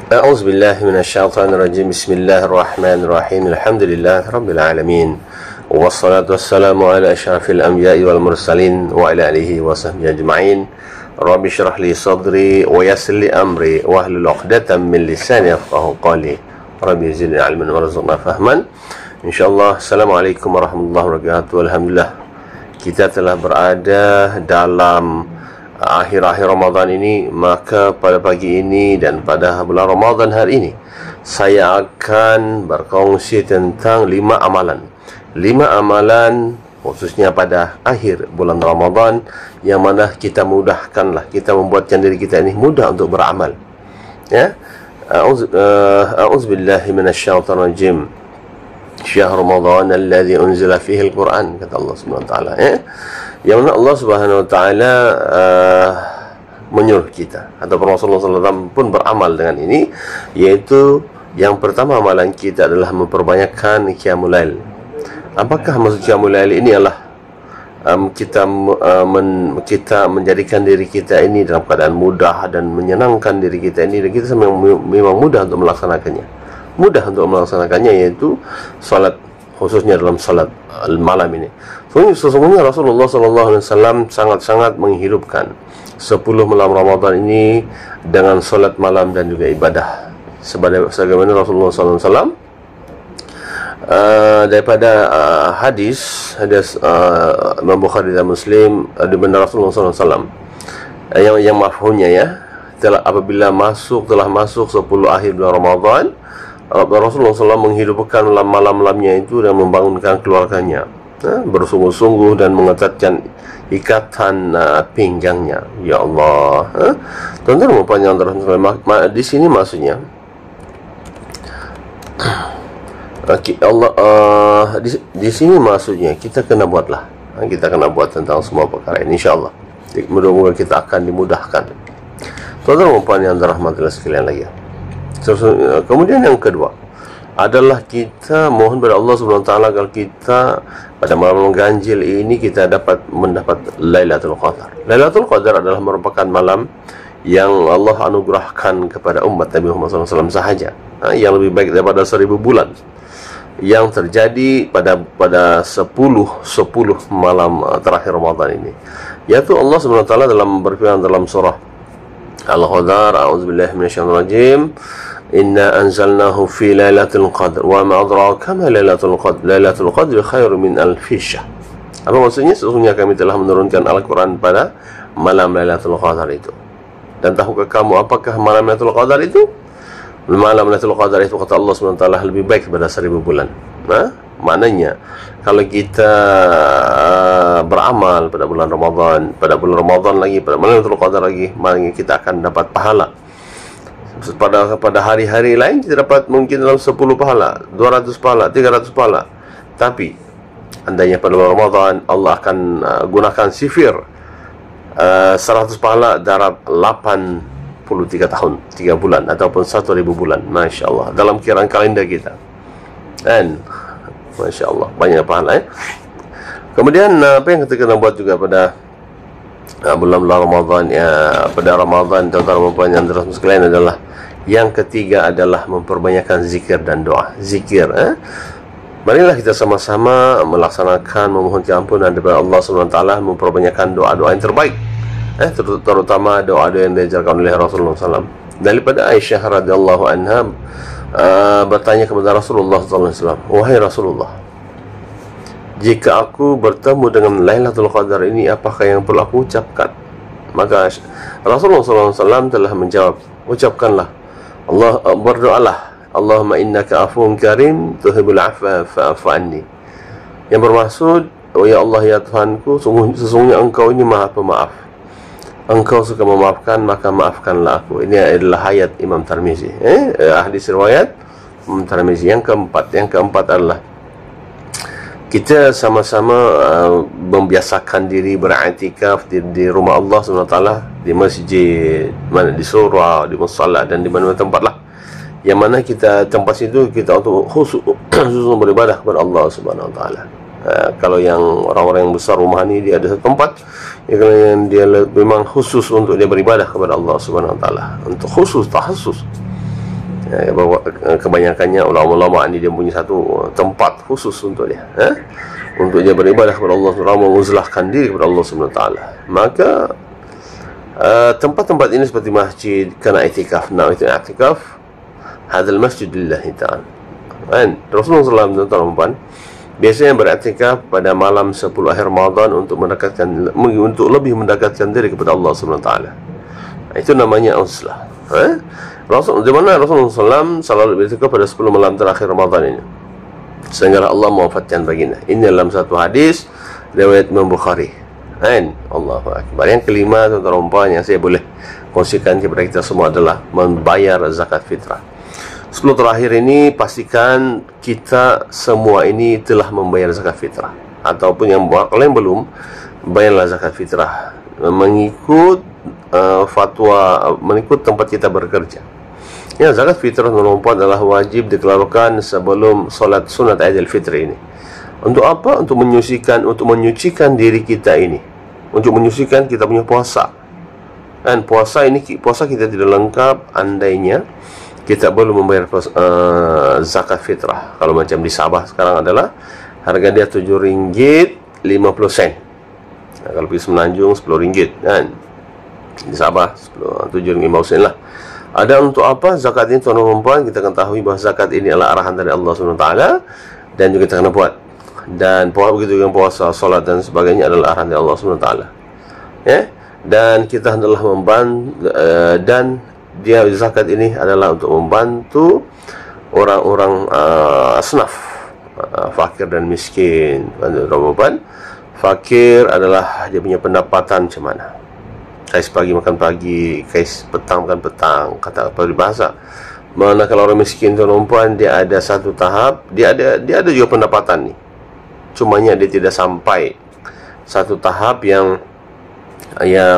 أعوذ بالله من الشيطان الرجيم. بسم الله الرحمن الرحيم. الحمد لله رب العالمين، والصلاة والسلام على أشرف الأنبياء والمرسلين وعلى آله وصحبه أجمعين. رب اشرح لي صدري ويسر لي أمري واحلل عقدة من لساني يفقهوا قولي. رب زدني علما وارزقنا فهما. InsyaAllah. Assalamualaikum warahmatullahi wabarakatuh. Alhamdulillah, kita telah berada dalam akhir-akhir Ramadan ini. Maka pada pagi ini dan pada bulan Ramadan hari ini, saya akan berkongsi tentang 5 amalan. 5 amalan khususnya pada akhir bulan Ramadan, yang mana kita mudahkanlah, kita membuatkan diri kita ini mudah untuk beramal. Ya. A'udzubillahi minasyaitonir rajim. Syahr Ramadan alladzi unzila fihi al-Quran, kata Allah Subhanahu wa taala, yang mana Allah Subhanahu wa taala menyuruh kita, ataupun Rasulullah SAW pun beramal dengan ini, yaitu yang pertama amalan kita adalah memperbanyakkan qiyamul lail. Apakah maksud qiyamul lail ini? Adalah kita menjadikan diri kita ini dalam keadaan mudah dan menyenangkan diri kita ini, dan kita memang mudah untuk melaksanakannya. Yaitu salat, khususnya dalam salat malam ini. Sesungguhnya Rasulullah SAW sangat-sangat menghidupkan 10 malam Ramadan ini dengan salat malam dan juga ibadah. Sebagaimana Rasulullah SAW daripada hadis Imam Bukhari dan Muslim, di mana Rasulullah SAW yang mafhumnya, ya, apabila telah masuk 10 akhir bulan Ramadan, Rasulullah SAW menghidupkan malam-malamnya itu dan membangunkan keluarganya, bersungguh-sungguh dan mengetatkan ikatan pinggangnya. Ya Allah, tuan-tuan yang terhormat, di sini maksudnya di sini maksudnya kita kena buatlah, kita kena buat tentang semua perkara ini, insyaAllah. Mudah-mudahan kita akan dimudahkan. Tuan-tuan yang terhormat sekalian lagi. Kemudian yang kedua adalah kita mohon kepada Allah Subhanahu wa taala agar kita pada malam ganjil ini kita mendapat Lailatul Qadar. Lailatul Qadar adalah merupakan malam yang Allah anugerahkan kepada umat Nabi Muhammad SAW sahaja, yang lebih baik daripada 1000 bulan yang terjadi pada 10 malam terakhir Ramadan ini. Yaitu Allah Subhanahu wa taala dalam berfirman dalam surah Al-Qadar, a'udzubillahi minasyaitonir rajim, inna anzalnahu fi lailatul qadr wa ma adraka ma lailatul qadr, lailatul qadri khairun min alfi syahr. Apa maksudnya? Sesungguhnya kami telah menurunkan Al-Quran pada malam Lailatul Qadar itu. Dan tahukah kamu apakah malam Lailatul Qadar itu? Malam Lailatul Qadar itu, kata Allah SWT, lebih baik daripada 1000 bulan. Maknanya kalau kita beramal pada bulan Ramadan lagi, pada malam Lailatul Qadar lagi, maknanya kita akan dapat pahala. Pada hari-hari lain kita dapat mungkin dalam 10 pahala, 200 pahala, 300 pahala. Tapi andainya pada bulan Ramadan Allah akan gunakan sifir 100 pahala darat 83 tahun, 3 bulan, ataupun 1000 bulan. Masya Allah, dalam kiraan kalender kita. Dan Masya Allah, banyak pahala, Kemudian apa yang kita kena buat juga pada bulan-bulan Ramadan, pada Ramadan, tuan-tuan yang terus sekalian, adalah yang ketiga adalah memperbanyakkan zikir dan doa. Zikir, marilah kita sama-sama melaksanakan memohon ampunan daripada Allah SWT, memperbanyakkan doa-doa yang terbaik, terutama doa-doa yang diajarkan oleh Rasulullah SAW. Daripada Aisyah radhiyallahu anha bertanya kepada Rasulullah SAW, wahai Rasulullah, jika aku bertemu dengan Lailatul Qadar ini, apakah yang perlu aku ucapkan? Maka Rasulullah SAW telah menjawab, ucapkanlah, berdoalah, Allahumma innaka afuwun karim tuhibbul afwa fa'fu anni. Yang bermaksud, oh ya Allah, ya Tuhanku, sesungguhnya Engkau ini Maha Pemaaf. Engkau suka memaafkan, maka maafkanlah aku. Ini adalah ayat Imam Tirmizi, hadis riwayat Imam Tirmizi. Yang keempat adalah kita sama-sama membiasakan diri beriktikaf di rumah Allah SWT, di masjid, di surau, di musalla, dan di mana-mana tempat lah, yang mana kita tempat situ kita untuk khusus beribadah kepada Allah Subhanahu Wa Taala. Kalau yang orang-orang yang besar rumah ni, dia ada satu tempat yang dia memang khusus untuk dia beribadah kepada Allah Subhanahu Wa Taala, untuk khusus tahassus. Bahawa kebanyakannya ulama-ulama ini dia punya satu tempat khusus untuk dia, untuk dia beribadah kepada Allah SWT, menguzlahkan diri kepada Allah SWT. Maka tempat-tempat ini seperti masjid, kena i'tikaf. Nah, itu i'tikaf hadzal masjid lillahi ta'ala. Kan Rasulullah SAW tuan-tuan biasanya beriktikaf pada malam 10 akhir Ramadan untuk lebih mendekatkan diri kepada Allah SWT. Itu namanya uzlah. Di mana Rasulullah SAW selalu beriktikaf pada 10 malam terakhir Ramadan ini, sehingga Allah mewafatkan baginda. Ini dalam satu hadis riwayat Imam Bukhari. Allahu Akbar. Yang kelima, tuan-tuan, yang saya boleh kongsikan kepada kita semua adalah membayar zakat fitrah. 10 terakhir ini pastikan kita semua ini telah membayar zakat fitrah, ataupun kalau yang belum, bayarlah zakat fitrah mengikut fatwa, mengikut tempat kita bekerja. Ya, zakat fitrah nomor 4 adalah wajib dikeluarkan sebelum solat sunat Aidil Fitri ini. Untuk apa? Untuk menyucikan diri kita ini, untuk menyucikan kita punya puasa. Dan puasa kita tidak lengkap andainya kita belum membayar zakat fitrah. Kalau macam di Sabah sekarang adalah harga dia RM7.50. Nah, kalau pergi Semenanjung RM10 kan. Di Sabah RM7.50 lah. Ada untuk apa zakat ini, tuan-tuan dan puan? Kita ketahui bahawa zakat ini adalah arahan dari Allah SWT, dan juga kita kena buat. Dan begitu dengan puasa, solat dan sebagainya adalah arahan dari Allah SWT. Ya? Dan kita hendaklah membantu, dan dia zakat ini adalah untuk membantu orang-orang asnaf, fakir dan miskin. Fakir adalah dia punya pendapatan macam mana. Kais pagi makan pagi, kais petang makan petang, kata apa bahasa. Mana kalau orang miskin tuan-tuan, dia ada satu tahap, dia ada juga pendapatan nih. Cumanya dia tidak sampai satu tahap yang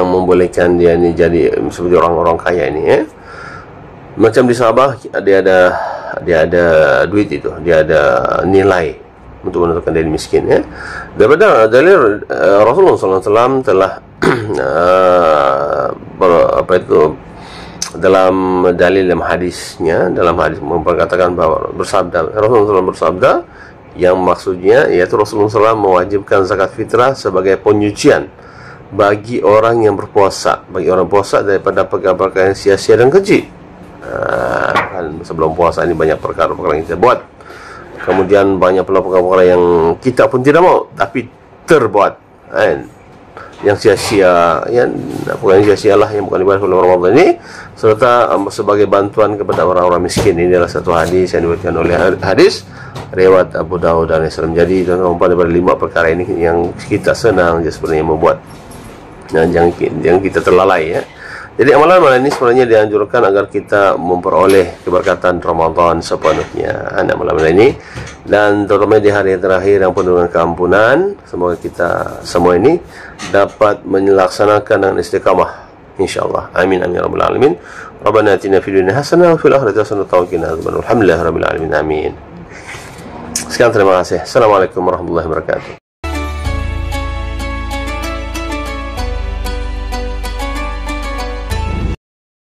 membolehkan dia ni jadi seperti orang-orang kaya ini, ya. Macam di Sabah dia ada duit itu, dia ada nilai untuk menentukan dia miskin, ya. Daripada dalil Rasulullah SAW telah dalam dalil dalam hadisnya, dalam hadis memperkatakan bahawa Rasulullah SAW bersabda, yang maksudnya yaitu Rasulullah SAW mewajibkan zakat fitrah sebagai penyucian bagi orang yang berpuasa, bagi orang puasa daripada perkara-perkara yang sia-sia dan keji. Kan sebelum puasa ini banyak perkara-perkara yang kita buat, kemudian banyak perkara-perkara yang kita pun tidak mau tapi terbuat, yang sia-sia, bukan sia-sia lah, yang bukan ibadah bulan Ramadan ini, serta sebagai bantuan kepada orang-orang miskin. Ini adalah satu hadis yang diberikan oleh hadis riwayat Abu Dawud dan Islam. Jadi tuan-tuan, daripada 5 perkara ini yang kita senang je sebenarnya membuat, dan jangan kita terlalai, ya. Jadi amalan-amalan ini sebenarnya dianjurkan agar kita memperoleh keberkatan Ramadan sepenuhnya, amalan-amalan ini. Dan terutama di hari terakhir yang penuh dengan keampunan, semoga kita semua ini dapat melaksanakan dengan istiqamah, insyaallah. Amin amin rabbal alamin. Rabbana atina fid dunya hasanah wa fil akhirati hasanah wa qina adzabannar. Alhamdulillahirabbil alamin. Amin. Sekian, terima kasih. Assalamualaikum warahmatullahi wabarakatuh.